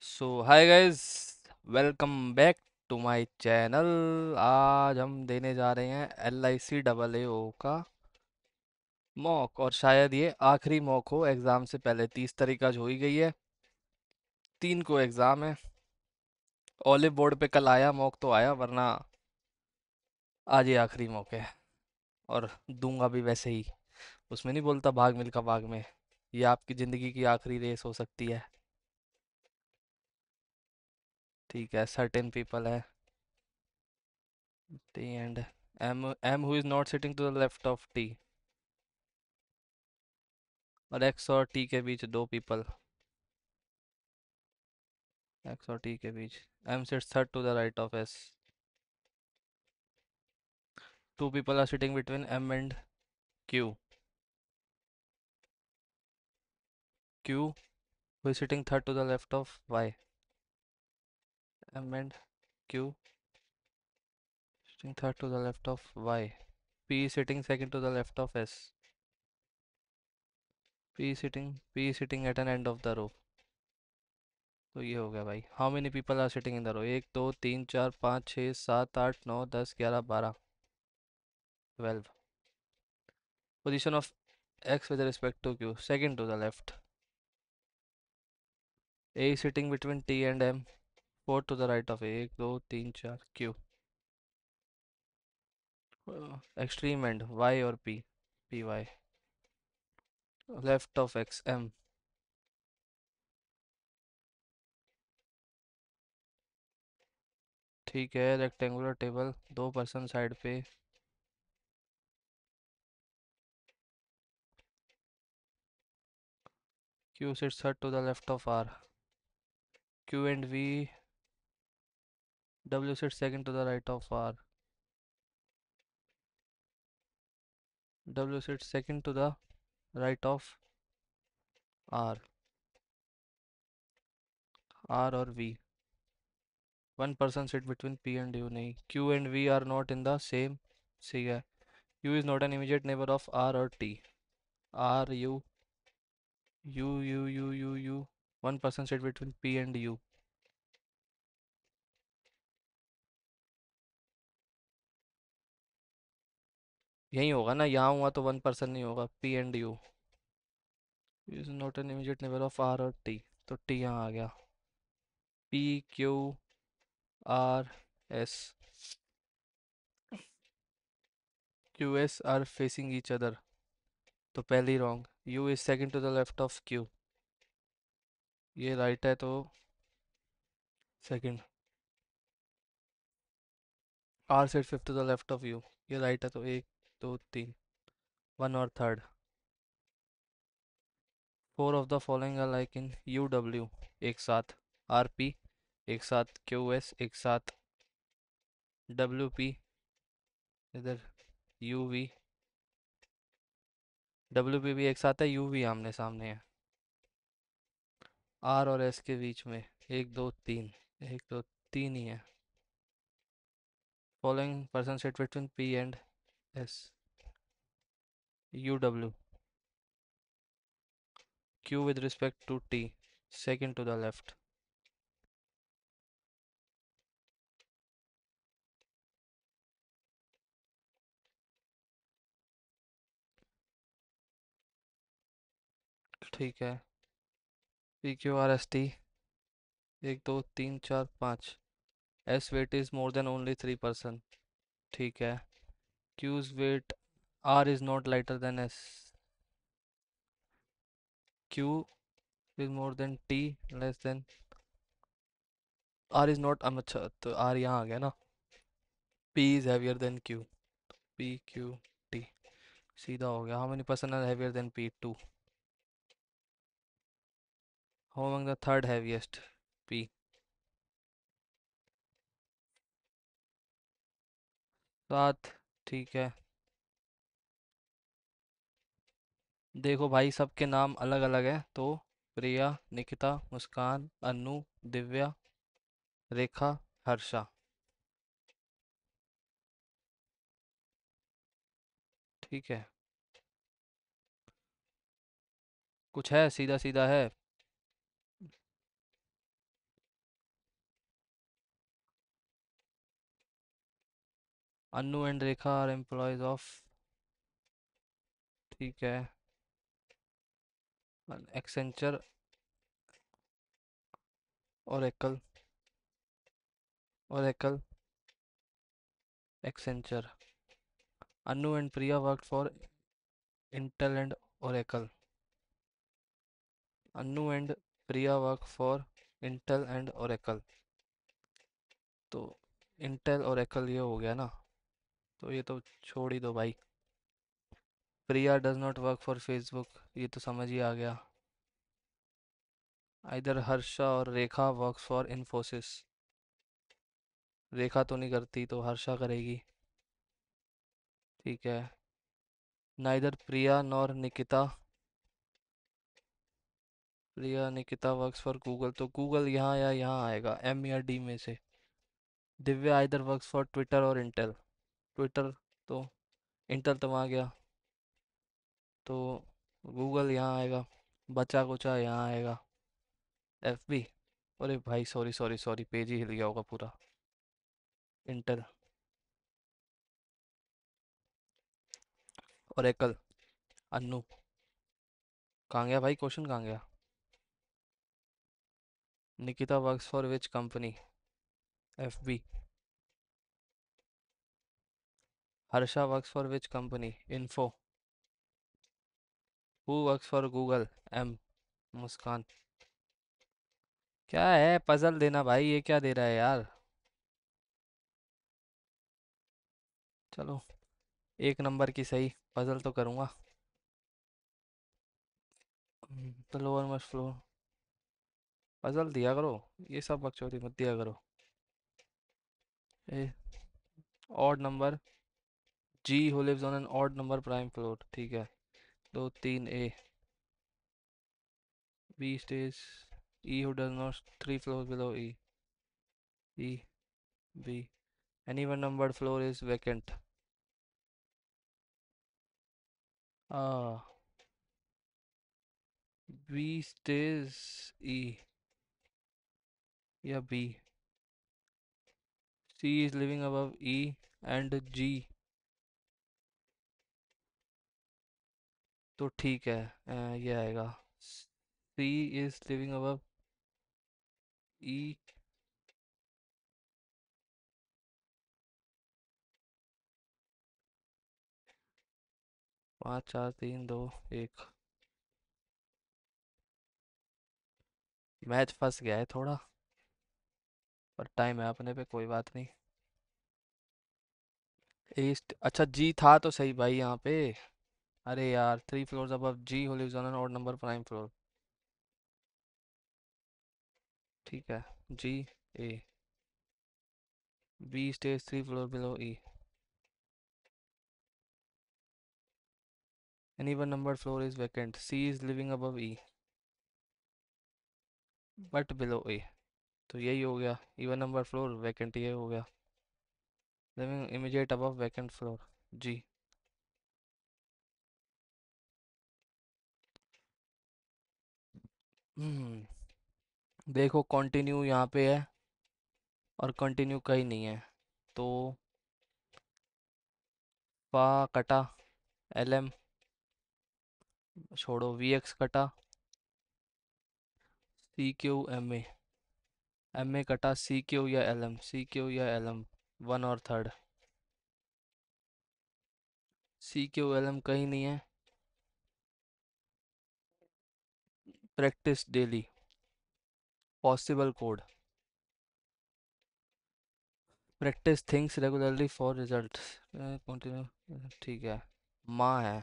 So hi guys, welcome back to my channel. आज हम देने जा रहे हैं LIC डबल ए ओ का मॉक, और शायद ये आखिरी मॉक हो एग्ज़ाम से पहले। 30 तारीख आज हो ही गई है, 3 को एग्ज़ाम है। ऑलिव बोर्ड पे कल आया मॉक तो आया, वरना आज ये आखिरी मॉक है। और दूंगा भी वैसे ही। उसमें नहीं बोलता भाग मिल्खा भाग में, ये आपकी ज़िंदगी की आखिरी रेस हो सकती है। ठीक है, सर्टेन पीपल है। T and M who is not sitting to the left of T, और एक्स और टी के बीच दो पीपल। एक्स और टी के बीच M sits third to the right of S. Two people are sitting between M and Q. Q who is sitting third to the left of y. M and Q sitting third to the left of y. P is sitting second to the left of S. P is sitting at an end of the row. तो ये हो गया भाई। How many people are sitting in the row? 1 2 3 4 5 6 7 8 9 10 11 12। Position of x with respect to q, second to the left. A is sitting between T and M, fourth to the right of A. 1 2 3 4 Q. Extreme end Y और P, PY. Left of X M. ठीक है, rectangular table, 2 person side पे। Q sits third to the left of R. Q and V. W sits second to the right of R. W sits second to the right of R. R और V. 1 person sit between P and U, नहीं। Q and V are not in the same, ठीक है। U is not an immediate neighbor of R or T. R U U. 1 person sit between P and U. यही होगा ना, यहाँ हुआ तो 1 person नहीं होगा। P and U is not an immediate neighbor of R और T, तो T यहाँ आ गया। P Q R S Q S are facing each other, तो पहली wrong. U is second to the left of Q, ये right है तो second. R sits fifth to the left of U, ये right है तो 1 2 3, वन और third. Four of the following are like in U W, एक साथ। R P एक साथ। Q S एक साथ। W P इधर। U V W P भी एक साथ है, U V आमने सामने है। R और S के बीच में 1 2 3, 1 2 3 ही है। Following person sit between P and S. U W. Q with respect to T, second to the left. ठीक है। P Q R S T 1 2 3 4 5। S weight is more than only 3 person, ठीक है। Q's weight R is not lighter than S. Q is more than T, less than R is not, अच्छा तो R यहाँ आ गया ना। P is heavier than Q. P Q T सीधा हो गया। How many person are heavier than P? 2. How among the third heaviest? P. 7, ठीक है। देखो भाई, सबके नाम अलग अलग है तो प्रिया, निकिता, मुस्कान, अनु, दिव्या, रेखा, हर्षा। ठीक है, कुछ है सीधा सीधा है। Annu and Rekha are employees of, ठीक है, Accenture, Oracle, Oracle, Accenture. Annu and Priya work for Intel and Oracle. Annu and Priya work for Intel and Oracle. तो इंटेल ओरेकल ये हो गया ना, तो ये तो छोड़ ही दो भाई। Priya does not work for Facebook, ये तो समझ ही आ गया। इधर हर्षा और रेखा वर्क्स फॉर इन्फोसिस। रेखा तो नहीं करती तो हर्षा करेगी, ठीक है। Neither Priya nor Nikita, Priya Nikita works for Google, तो गूगल यहाँ या यहाँ आएगा, एम या डी में से। Divya either works for Twitter और इंटेल, ट्विटर तो, इंटेल तो वहाँ गया, तो गूगल यहाँ आएगा, बचा कुचा यहाँ आएगा, एफ बी। अरे भाई सॉरी सॉरी सॉरी, पेज ही हिल गया होगा पूरा। Intel, Oracle, Annu. कहाँ गया भाई, क्वेश्चन कहाँ गया? Nikita works for which company, F B. Harsha works for which company, info. Who works for Google, M, Muskan. क्या है पजल देना भाई, ये क्या दे रहा है यार। चलो, एक नंबर की सही, पजल तो करूँगा। The lowermost floor, puzzle दिया करो, ये सब बकचोदी मत दिया करो। A, odd number, G who lives on an odd number prime floor, ठीक है। दो तीन A, B stage, E who does not three floor below E, E, B, any one number floor is vacant. आ, B stage, E या B, C is living above E and G, तो ठीक है, ये आएगा, सी is living above E. 5 4 3 2 1, match फंस गया है थोड़ा, पर टाइम है अपने पे, कोई बात नहीं। ईस्ट, अच्छा जी था तो सही भाई यहाँ पे। अरे यार, three floors above G who lives on an odd number prime floor, ठीक है। G, A, B stays three floor below E, any one number floor is vacant, C is living above E but below A, तो यही हो गया, even number floor vacant, ये हो गया, living immediate above vacant floor, G. देखो continue यहाँ पे है और कंटिन्यू कहीं नहीं है, तो पा कटा, एल एम, छोड़ो, वी एक्स कटा, C Q M A, M A कटा, सी क्यू या एल एम, सी क्यू या एल एम, वन और third. C Q L M कहीं नहीं है, practice daily, possible code, practice things regularly for result, continue, ठीक है। माँ है,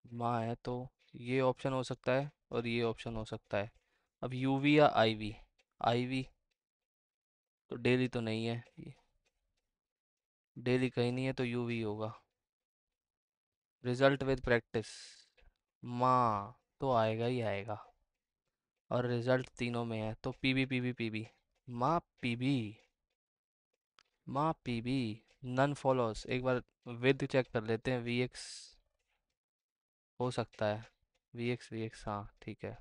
माँ है तो ये ऑप्शन हो सकता है और ये ऑप्शन हो सकता है। अब यूवी या आईवी, आईवी तो डेली तो नहीं है, डेली कहीं नहीं है तो यूवी होगा। रिजल्ट विद प्रैक्टिस, माँ तो आएगा ही आएगा, और रिजल्ट तीनों में है तो पीबी पीबी पीबी, माँ पीबी, माँ पीबी। नन फॉलोस, एक बार विद चेक कर लेते हैं, वी एक्स हो सकता है, वी एक्स हाँ ठीक है।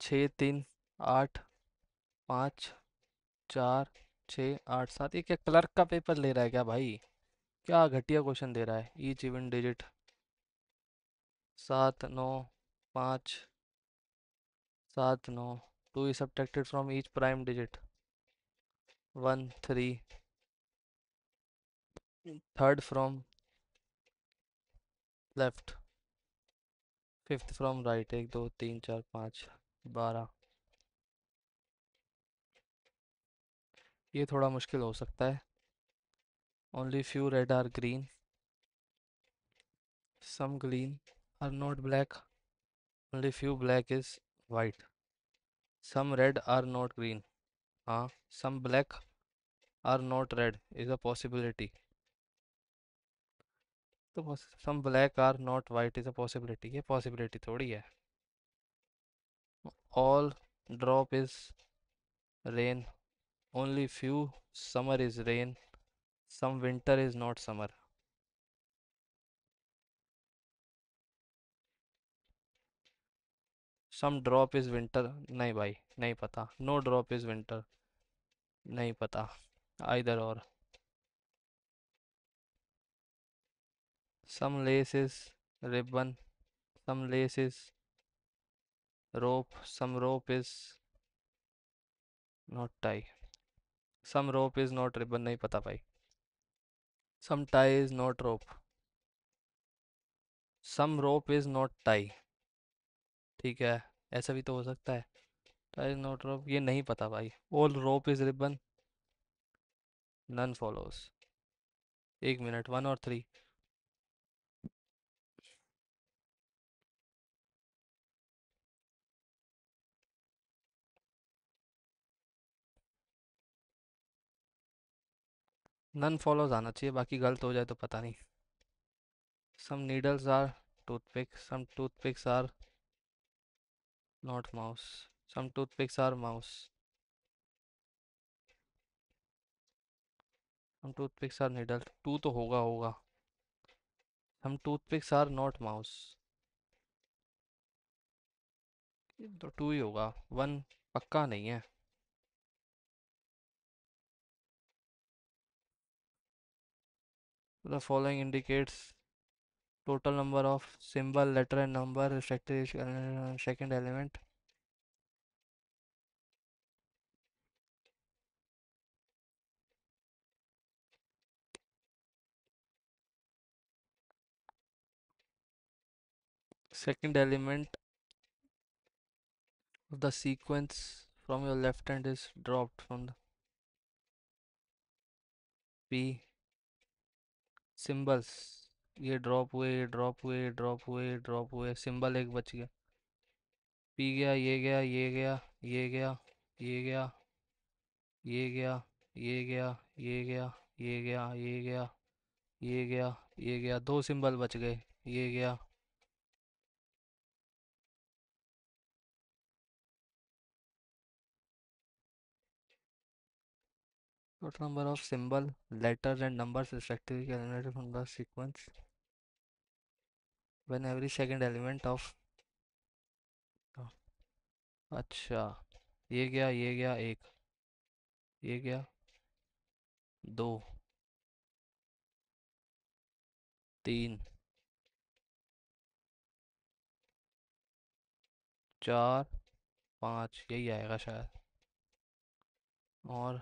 6 3 8 5 चार, छः, आठ, सात। ये क्या क्लर्क का पेपर ले रहा है क्या भाई? क्या घटिया क्वेश्चन दे रहा है। Each even digit. सात, नौ, पाँच, सात, नौ। Two is subtracted from each prime digit. One, three. Third from left. Fifth from right. एक, दो, तीन, चार, पाँच, 12। ये थोड़ा मुश्किल हो सकता है। Only few red are green, some green are not black, only few black is white, some red are not green. हाँ, some black are not red is a possibility. तो some black are not white is a possibility, ये possibility थोड़ी है। All drop is rain, only few summer is rain, some winter is not summer. Some drop is winter, नहीं भाई, नहीं पता। No drop is winter, नहीं पता। Either और। Some lace is ribbon, some lace is rope, some rope is not tie, some rope is not ribbon, नहीं पता भाई। Some tie is not rope, some rope is not tie. ठीक है, ऐसा भी तो हो सकता है। टाई इज नॉट रोप, ये नहीं पता भाई। All rope is ribbon, none follows. एक मिनट, वन और थ्री। नन फॉलोज आना चाहिए, बाकी गलत हो जाए तो पता नहीं। Some needles are toothpicks. Some toothpicks are not mouse. Some toothpicks are mouse. Some toothpicks are needles. Two तो होगा. Some toothpicks are not mouse. तो टू ही होगा। वन पक्का नहीं है। The following indicates total number of symbol, letter and number respective second element. Second element of the sequence from your left hand is dropped from the P symbols। ये drop हुए, ये drop हुए, ये drop हुए, ये drop हुए, symbol एक बच गया। पी गया, ये गया, ये गया, ये गया, ये गया, ये गया, ये गया, ये गया, ये गया, ये गया, ये गया, ये गया। दो सिंबल बच गए। ये गया। Total number of symbol, letters and numbers respectively generated from the sequence when every second element of। अच्छा, ये गया, ये गया एक, ये गया दो, तीन, चार, पाँच, यही आएगा शायद। और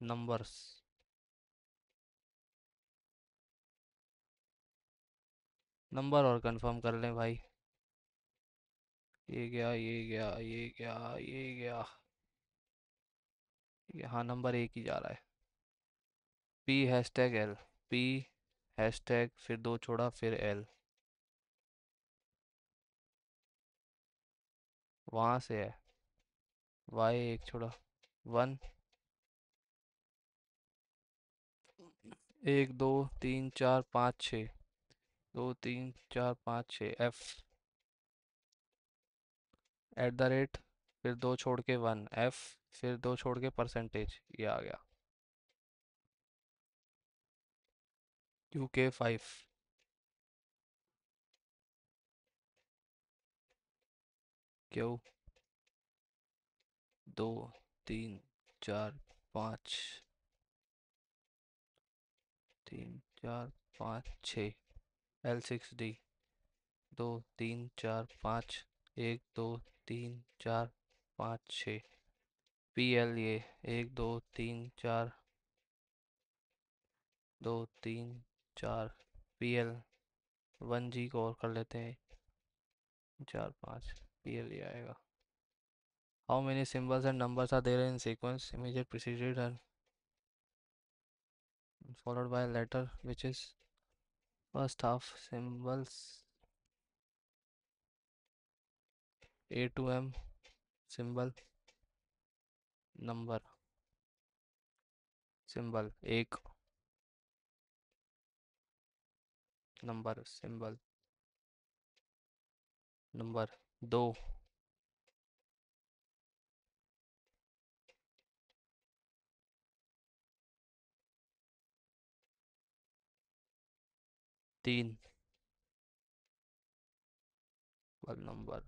नंबर्स। नंबर और कंफर्म कर लें भाई। ये गया, ये गया, ये गया, ये गया। हाँ, नंबर एक ही जा रहा है। P hashtag L. P hashtag फिर दो छोड़ा फिर एल। वहाँ से है। वाई एक छोड़ा। वन। एक, दो, तीन, चार, पाँच, छः। दो, तीन, चार, पाँच, छः। एफ एट द रेट, फिर दो छोड़ के वन। एफ फिर दो छोड़ के परसेंटेज, ये आ गया। UK5। क्यों? दो, तीन, चार, पाँच, 3 4 5 6। L6D, 2 3 4 5, 1 2 3 4 5 6। PL ये 1 2 3 4, 2 3 4। PL 1G को और कर लेते हैं, 4 5। PL ये आएगा। How many symbols and numbers are there in sequence? Immediate preceded and followed by a letter which is first half symbols. A to M symbol, number, symbol एक, number symbol, number दो, 3 number.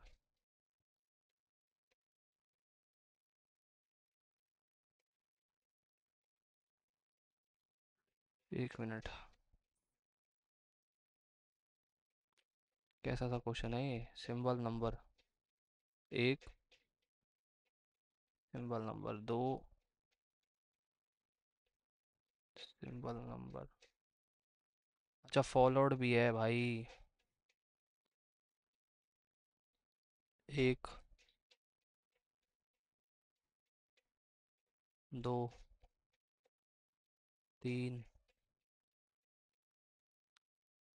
1 minute, कैसा सा question है ये? Symbol number एक, symbol number दो, symbol number, अच्छा followed भी है भाई। एक, दो, तीन,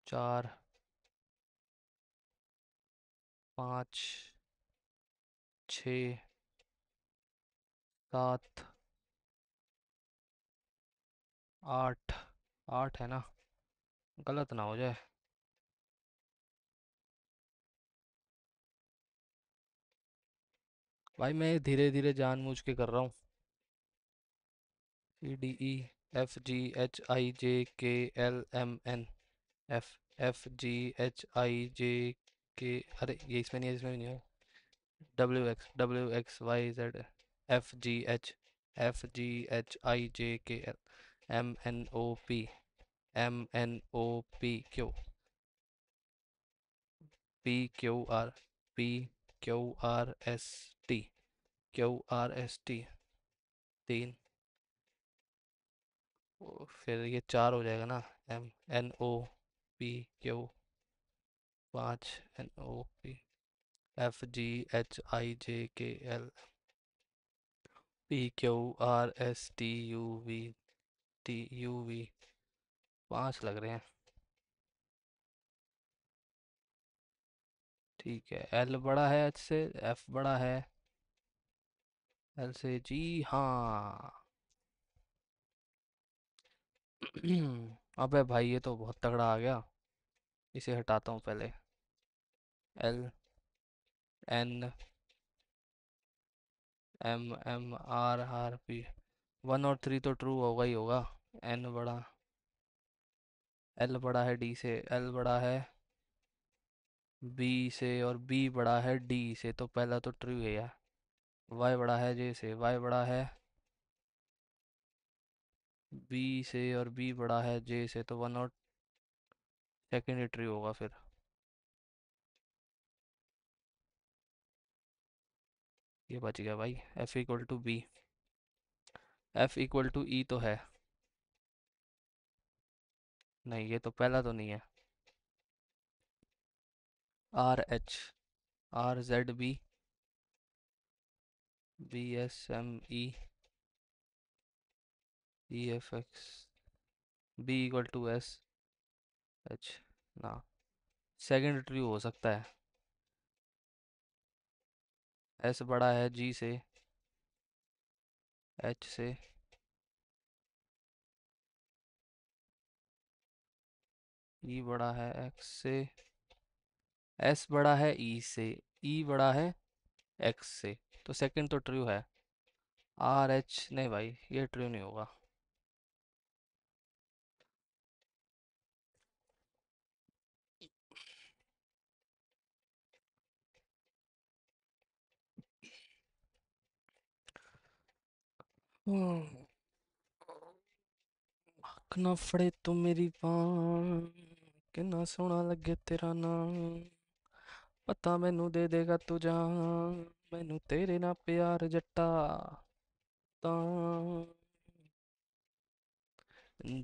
चार, पाँच, छ, सात, आठ। आठ है ना, गलत ना हो जाए। भाई मैं धीरे धीरे जानबूझ के कर रहा हूँ। CDEFGHIJKLMN, FFGHIJK, अरे ये इसमें नहीं है, इसमें भी नहीं है। WXWXYZ FGHIJKL MNOP, QRST, तीन। फिर ये चार हो जाएगा ना, MNOP, पाँच, FGHIJKL PQRSTUVTUV, पांच लग रहे हैं। ठीक है, L बड़ा है H से, F बड़ा है L से जी, हाँ। अबे भाई ये तो बहुत तगड़ा आ गया, इसे हटाता हूँ पहले। LNMMRRP, 1 और 3 तो ट्रू होगा ही होगा। N बड़ा, L बड़ा है D से, L बड़ा है B से, और B बड़ा है D से, तो पहला तो ट्रू है यार। Y बड़ा है J से, Y बड़ा है B से, और B बड़ा है J से, तो 1 और 2 ट्रू होगा फिर। ये बच गया भाई। F=B, F=E तो है। नहीं, ये तो पहला तो नहीं है। RH, RZB, BSME, EFX, B=SH ना, सेकंड ट्रू हो सकता है। S बड़ा है G से, H से, E बड़ा है X से, S बड़ा है E से, E बड़ा है X से, तो सेकंड तो ट्रू है। RH नहीं भाई, ये ट्रू नहीं होगा। ਅੱਖ ਨਾ ਫੜੇ ਤੂੰ ਮੇਰੀ ਬਾਂਹ ਕਿੰਨਾ ਸੋਹਣਾ ਲੱਗੇ ਤੇਰਾ ਨਾਂ ਪਤਾ ਮੈਨੂੰ ਦੇ ਦੇਗਾ ਤੂੰ ਜਾਨ ਮੈਨੂੰ ਤੇਰੇ ਨਾਲ ਪਿਆਰ ਜੱਟਾ ਤਾਂ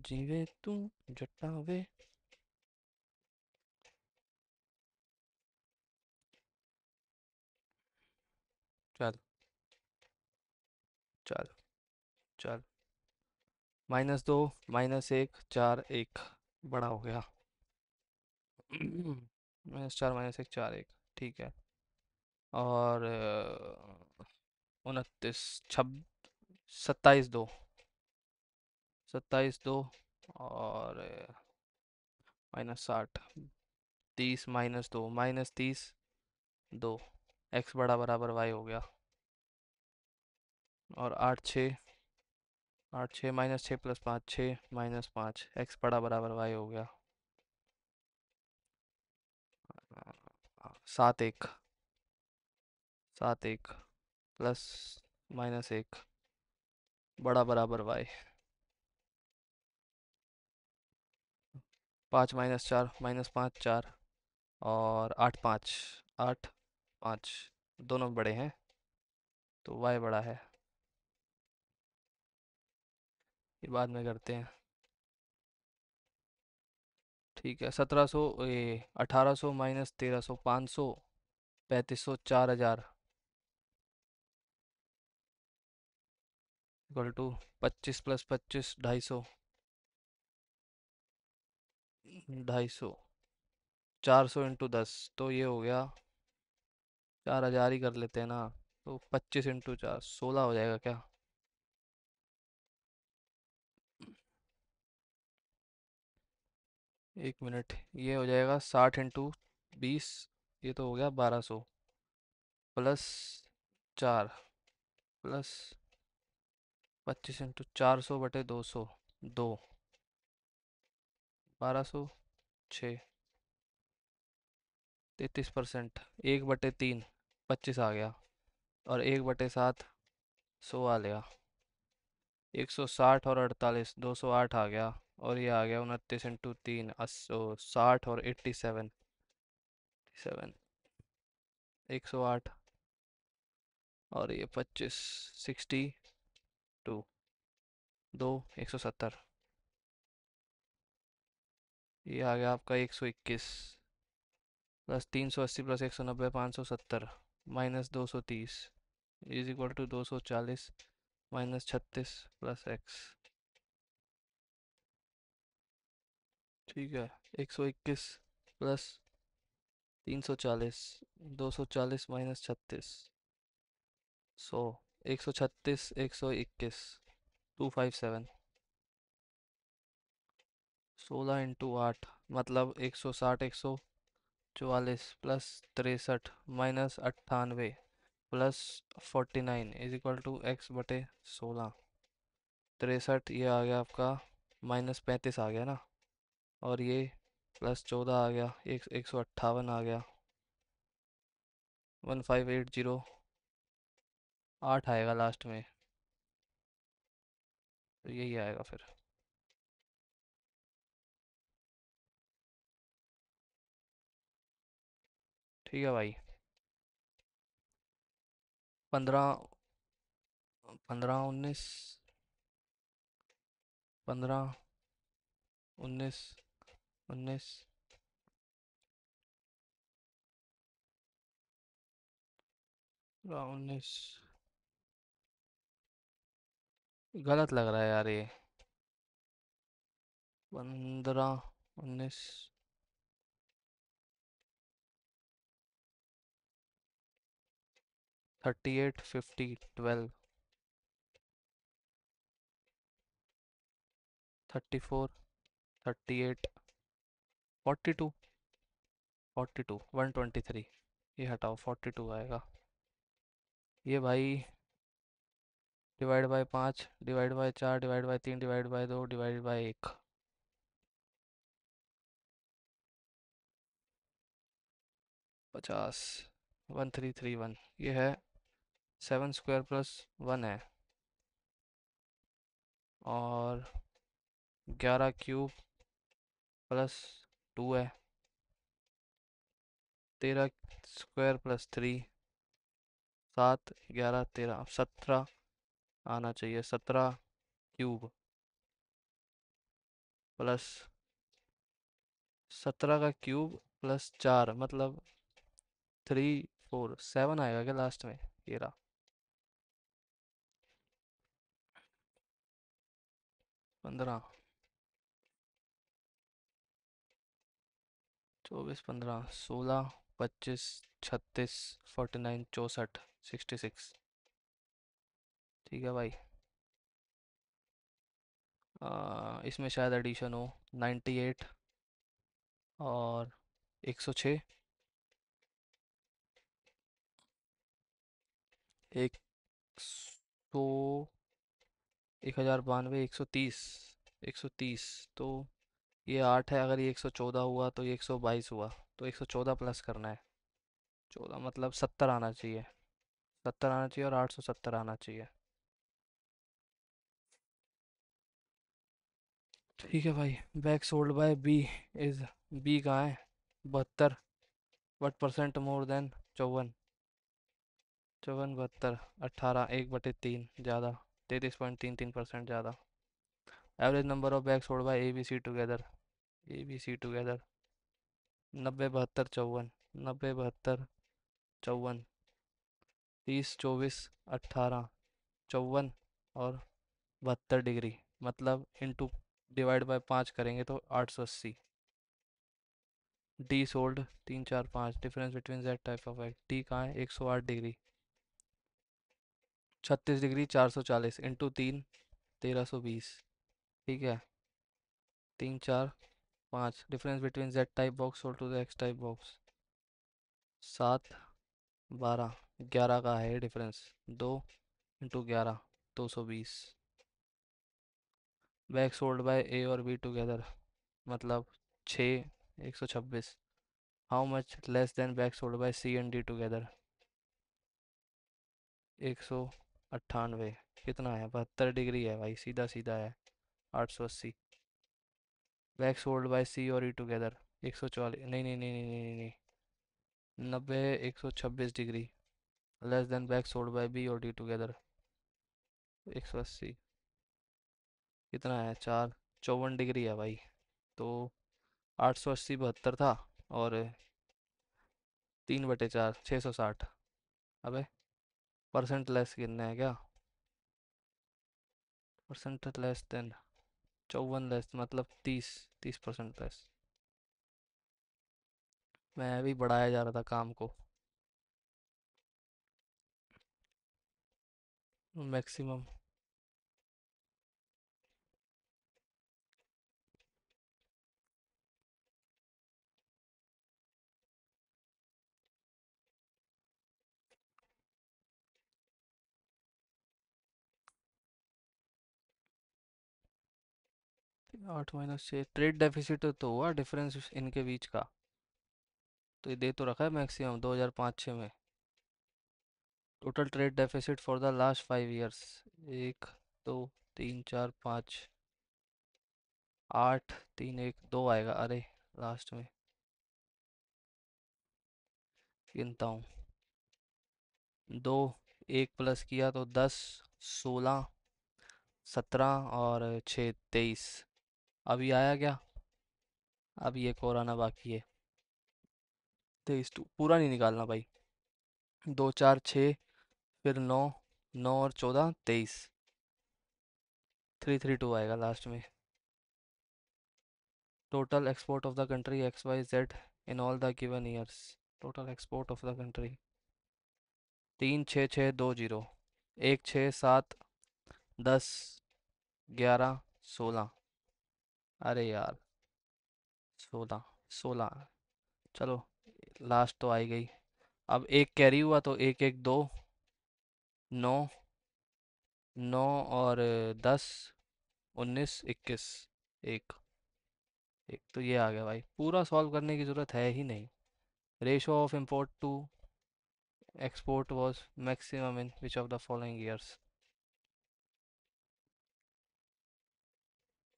ਜਿਵੇਂ ਤੂੰ ਜੱਟਾ ਵੇ। चल चल चल -2 -1 4 1 बड़ा हो गया। -4 -1 4 1 ठीक है। और 29 छब 27 2 27 2 और -60 30 -2 -30 2 एक्स बड़ा बराबर वाई हो गया। और 8 6 8 6 -6 +5 6 -5 एक्स बड़ा बराबर वाई हो गया। 7 1 प्लस -1 बड़ा बराबर वाई। 5 -4 -5 4 और 8 5 8 5 दोनों बड़े हैं तो वाई बड़ा है। ये बाद में करते हैं। ठीक है 1700 ये 1800 -1300 500 3500 4000 इक्वल टू 25 + 25 250 250 400 × 10 तो ये हो गया 4000 ही कर लेते हैं ना। तो 25 × 4 16 हो जाएगा क्या। 1 मिनट ये हो जाएगा 60 × 20 ये तो हो गया 1200 +4 +25 × 400/200 2 1206 33%। 1/3 25 आ गया और 1/7 100 आ गया। 160 और 48 208 आ गया और ये आ गया 29 × 3 80 60 और 87 7 108 और ये 25 62 2 170 ये आ गया आपका 121 +380 +190 570 -230 इज इक्वल टू 240 -36 +x। ठीक है 121 +340 240 -36 100 136 121 257 16 × 8 मतलब 160 144 +63 -98 +49 इज इक्वल टू x/16। 63 ये आ गया आपका -35 आ गया ना और ये +14 आ गया 158 आ गया 1580 8 आएगा लास्ट में तो यही आएगा फिर। ठीक है भाई 15 15 19 15 19 19 19 गलत लग रहा है यार ये 15 19 38 50 12 34 38 42 42 123 ये हटाओ 42 आएगा। ये भाई /5 /4 /3 /2 /1 50 1331 ये है 7² + 1 है और 11 क्यूब +2 है। 13 स्क्वायर +3, 7, 11, 13, 17 आना चाहिए। 17 क्यूब प्लस 17 का क्यूब +4 मतलब 3, 4, 7 आएगा क्या लास्ट में? ये रहा। 15, 24, 15, 16, 25, 36, 49, 64, 66। ठीक है भाई। इसमें शायद एडिशन हो। 98 और 106, एक सौ 1092, 130, 130। तो ये 8 है, अगर ये 114 हुआ तो ये 122 हुआ, तो 114 प्लस करना है। 14 मतलब 70 आना चाहिए। 70 आना चाहिए और 870 आना चाहिए। ठीक है भाई। Bag sold by B is, B कहाँ है? 72। What percent more than 54? 54, 72, 18, 1/3 ज़्यादा। 33.33% ज़्यादा। Average number of bag sold by A B C together, A B C together. 90, 72, 54। 90, 72, 54। 30, 24, 18, 54 और 72 डिग्री, मतलब इंटू डिवाइड बाय 5 करेंगे तो 880। D sold 3, 4, 5। Difference between that type of act, D कहाँ है? 108 degree. 36 degree 440 into 3, 1320। ठीक है। 3, 4, 5। Difference between Z type box sold to the X type box, 7, 12, 11 का है difference. 2 into 11, 220। Bag sold by A और B together मतलब 6, 126। How much less than bag sold by C and D together? 198। कितना है? 72 degree है भाई, सीधा सीधा है। 880। बैग सोल्ड बाय सी और ई टुगेदर 140, नहीं नहीं नहीं नहीं नहीं नहीं, 90, 126 degree less than bag sold by B और डी टुगेदर 180। कितना है? 4, 54 डिग्री है भाई। तो 880 72 था, और 3/4, 660। अबे परसेंट लेस गिनना है क्या? परसेंट लेस देन 54 लेस मतलब 30% लेस। मैं भी बढ़ाया जा रहा था काम को। मैक्सिमम। 8 - 6 ट्रेड डेफिसिट तो हुआ डिफरेंस इनके बीच का। तो ये दे तो रखा है मैक्सिमम 2005-06 में। Total trade deficit for the last 5 years, 1, 2, 3, 4, 5, 8, 3, 1, 2 आएगा। अरे लास्ट में गिनता हूँ। 2, 1 प्लस किया तो 10, 16, 17 और 6, 23। अभी आया क्या? अभी एक और आना बाकी है। 23 पूरा नहीं निकालना भाई। 2, 4, 6, फिर 9, 9 और 14, 23। 332 आएगा लास्ट में। Total export of the country XYZ in all the given years. Total export of the country 3, 6, 6, 2, 0। 1, 6, 7, 10, 11, 16। अरे यार 16, 16। चलो लास्ट तो आई गई। अब एक कैरी हुआ तो 1, 1, 2, 9, 9 और 10, 19, 21। एक, एक तो ये आ गया भाई। पूरा सॉल्व करने की ज़रूरत है ही नहीं। Ratio of import to export was maximum in which of the following years?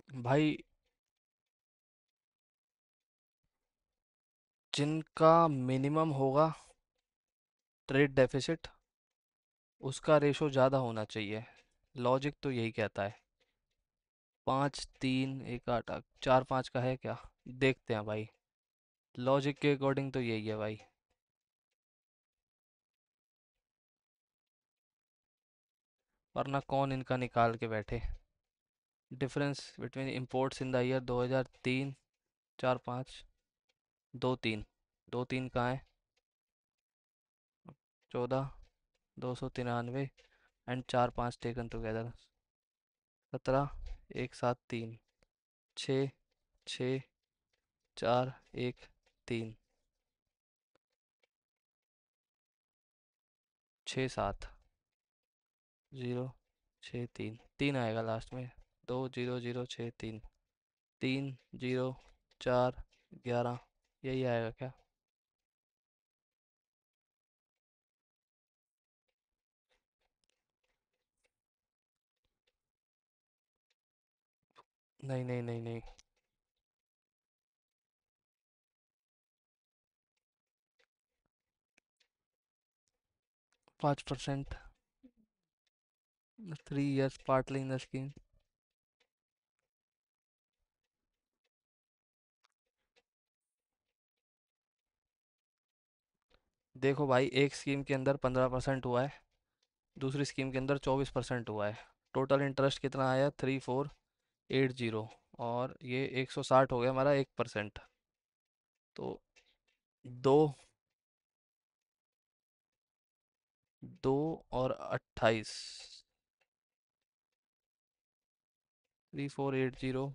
भाई जिनका मिनिमम होगा ट्रेड डेफिसिट, उसका रेशो ज़्यादा होना चाहिए। लॉजिक तो यही कहता है। 5 3 1 8 4 5 का है क्या? देखते हैं भाई। लॉजिक के अकॉर्डिंग तो यही है भाई। वरना कौन इनका निकाल के बैठे। Difference between imports in the year 2003, 4 5, 2 3। 2 3 कहाँ है? 14, 293 एंड 4 5 टेकन टुगेदर। 17, 1 7 3, 6 6 4 1 3, 6 7 0 6 3, 3 आएगा लास्ट में। 2 0 0 6 3, 3 0 4 11, यही आएगा क्या? नहीं नहीं नहीं नहीं। 5%। 3 years partly in the scheme। देखो भाई, एक स्कीम के अंदर 15% हुआ है, दूसरी स्कीम के अंदर 24% हुआ है। टोटल इंटरेस्ट कितना आया? 3480। और ये 160 हो गया हमारा 1%। तो दो, 2 और 28। 3480,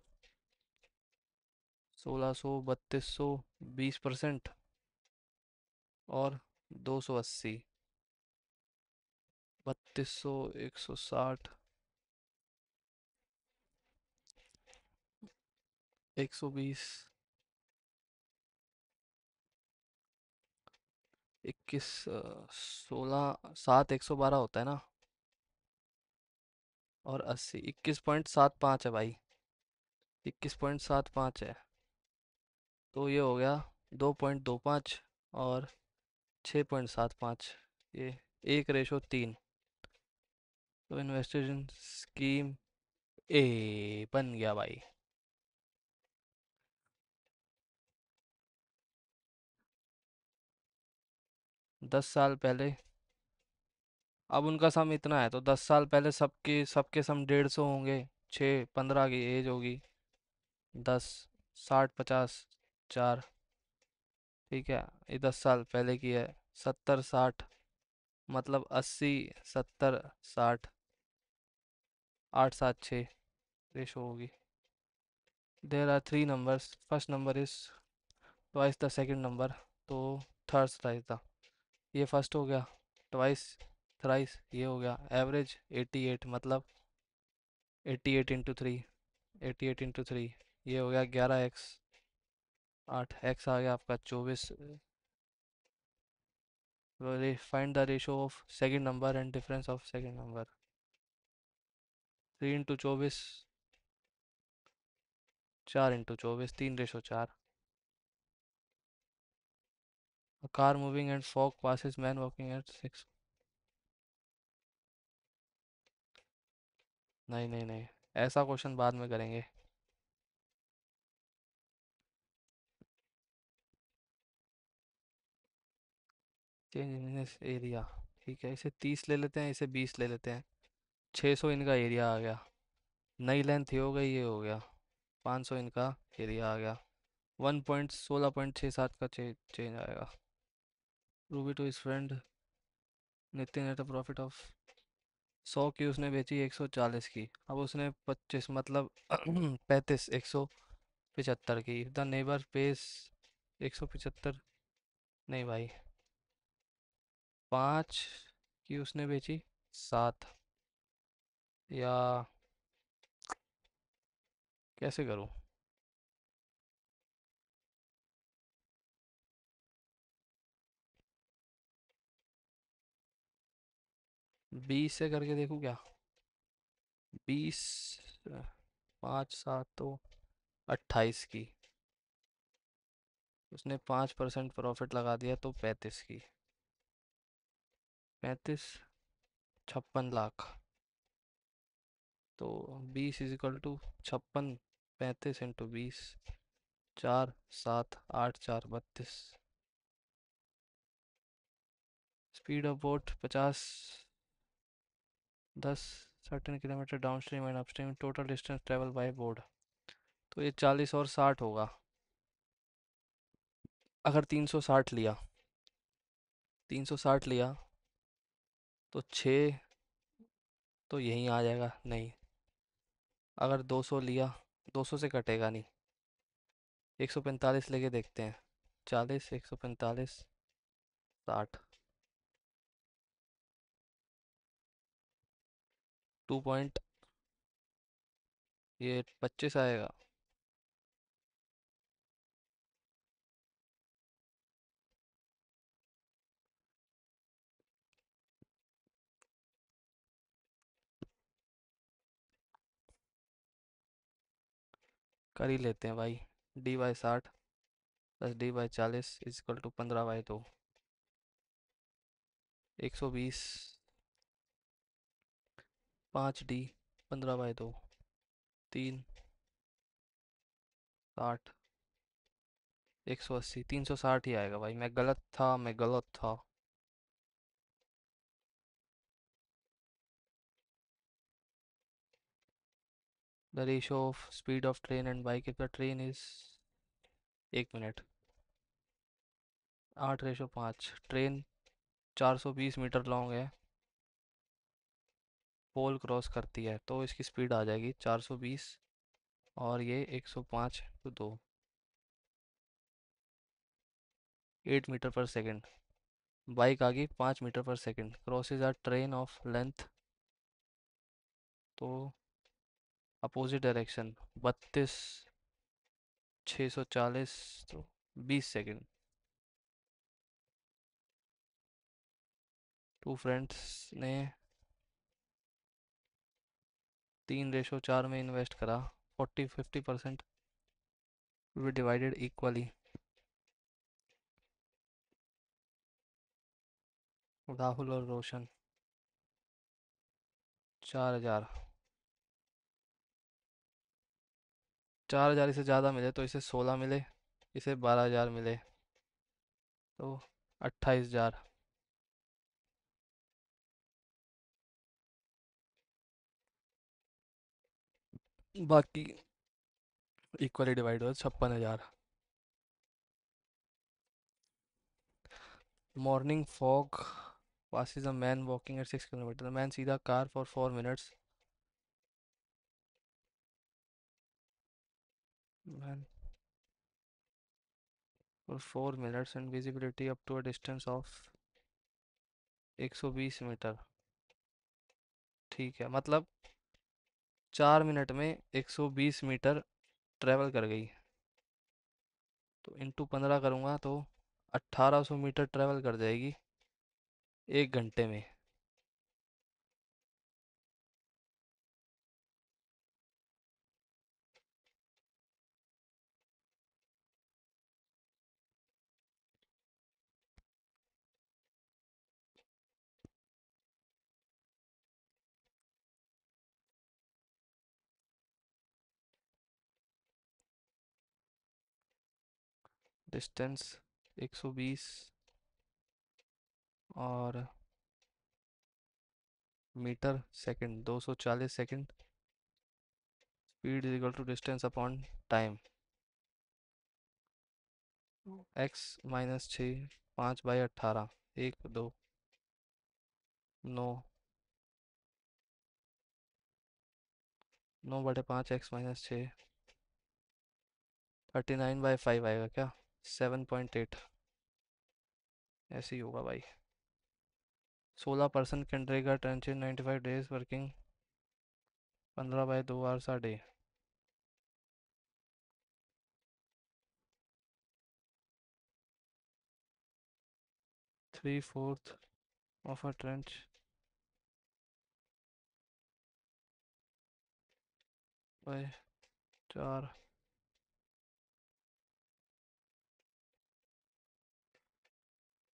1600, 3200, 20%। और 280, 3200, 160, 120, 21, 16, 7, 112 होता है ना। और 80, 21.75 है भाई। 21.75 है। तो ये हो गया 2.25 और 6.75। ये 1:3। तो इन्वेस्टेड इन स्कीम ए बन गया भाई। 10 साल पहले। अब उनका सम इतना है तो 10 साल पहले सबके सबके सम 150 होंगे। 6 15 की एज होगी। 10, 60, 50, 4। ठीक है। ये 10 साल पहले की है। 70 60, मतलब 80, 70 60, 8 7 6 रेशो होगी। There are 3 numbers, first number is twice the second number. तो थर्ड राइज द, ये फर्स्ट हो गया। ट्वाइस, थ्राइस ये हो गया। एवरेज 88, मतलब 88 × 3, 88 × 3 ये हो गया 11x। 8x आ गया आपका 24। Find the ratio of second number and difference of second number. 3 × 24, 4 × 24, 3:4। A car moving and fog passes man walking at 6। नहीं नहीं नहीं, ऐसा क्वेश्चन बाद में करेंगे। Change in area. ठीक है, इसे 30 ले लेते हैं, इसे 20 ले लेते हैं। 600 इनका एरिया आ गया। नई लेंथ ये हो गई, ये हो गया। 500 इनका एरिया आ गया। 1.16.67 का चेंज आएगा। रूबी टू इस friend Nitin at a profit of 100 की उसने बेची 140 की। अब उसने 25, मतलब 35, 175 की। The neighbour pace 175। नहीं भाई, 5 की उसने बेची 7। या कैसे करूं? 20 से करके देखूं क्या? 20। पाँच सात तो 28 की। उसने 5% प्रॉफिट लगा दिया तो 35 की। 35, 56 लाख। तो 20 = 56, 35 × 20, 4 7 8 4 32। Speed of boat 50, 10 certain kilometre down stream and upstream, total distance travel by board. तो ये 40 और 60 होगा। अगर 360 लिया, 360 लिया तो 6 तो यहीं आ जाएगा नहीं। अगर 200 लिया, 200 से कटेगा नहीं। 145 लेके देखते हैं। 40, 145, 60। 2 पॉइंट, ये 25 आएगा। कर ही लेते हैं भाई। D/60 plus D/40 = 15/2। 120, 5D 15/2, 3, 60, 180, 360 ही आएगा भाई। मैं गलत था, मैं गलत था। The ratio of speed of train and bike if the train is, 1 minute. 8:5। Train 420 metre long है, पोल क्रॉस करती है, तो इसकी स्पीड आ जाएगी 420, और ये 105 × 2, 8 मीटर पर सेकेंड। बाइक आ गई 5 मीटर पर second. Crosses are train of length, तो अपोजिट डायरेक्शन 32, 640, तो 20 सेकेंड। टू फ्रेंड्स ने 3:4 में इन्वेस्ट करा। 40-50% वी डिवाइडेड इक्वली। राहुल और रोशन। 4,000। 4,000 इसे ज़्यादा मिले तो इसे 16 मिले, इसे 12,000 मिले, तो 28,000। बाकी इक्वली डिवाइड हुआ 56,000। Morning fog passes a man walking at 6 kilometre. The man सीधा car for 4 minutes। Man for 4 minutes and visibility up to a distance of 120 metre. ठीक है, मतलब 4 मिनट में 120 मीटर ट्रेवल कर गई। तो इंटू 15 करूँगा तो 1800 मीटर ट्रेवल कर जाएगी 1 घंटे में। डिस्टेंस 120 और metre second 240 second. Speed is equal to distance upon time. x-6, 5/18, 1 2 9, 9/5 x-6, 39/5 आएगा क्या? 7.8। ऐसे ही होगा भाई। 16% can drag a trench in 95 days working 15/2 hours a day। 3/4 of a trench by 4।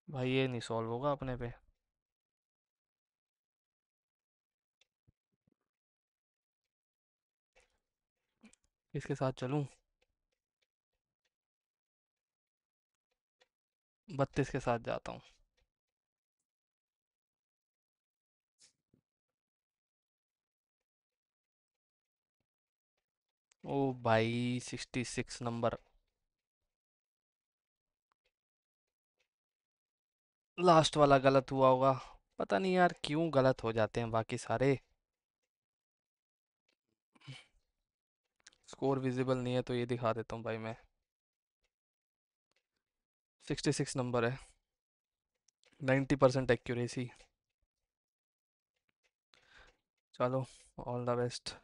भाई ये नहीं सॉल्व होगा अपने पे। किसके साथ चलूं? 32 के साथ जाता हूँ। ओ भाई 66 नंबर। लास्ट वाला गलत हुआ होगा। पता नहीं यार क्यों गलत हो जाते हैं बाकी सारे। स्कोर विजिबल नहीं है तो ये दिखा देता हूँ भाई मैं। 66 नंबर है। 90% एक्यूरेसी। चलो, ऑल द बेस्ट।